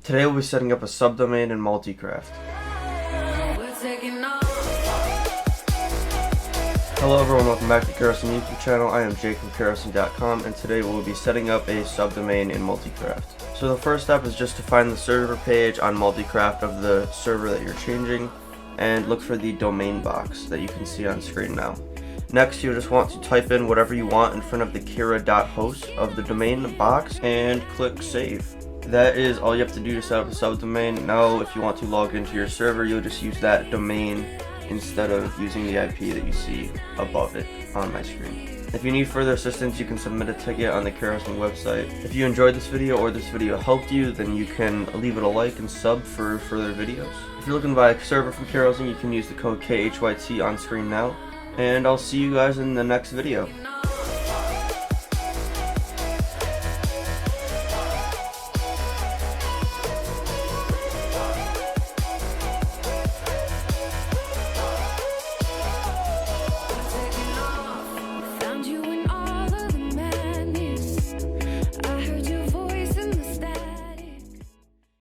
Today we'll be setting up a subdomain in Multicraft. Hello everyone, welcome back to KyraHosting YouTube channel. I am Jake from KyraHosting.com, and today we'll be setting up a subdomain in Multicraft. So the first step is just to find the server page on Multicraft of the server that you're changing and look for the domain box that you can see on screen now. Next, you'll just want to type in whatever you want in front of the Kyra.host of the domain box and click save. That is all you have to do to set up a subdomain. Now, if you want to log into your server, you'll just use that domain instead of using the IP that you see above it on my screen. If you need further assistance, you can submit a ticket on the KyraHosting website. If you enjoyed this video or this video helped you, then you can leave it a like and sub for further videos. If you're looking to buy a server from KyraHosting, you can use the code KHYT on screen now. And I'll see you guys in the next video.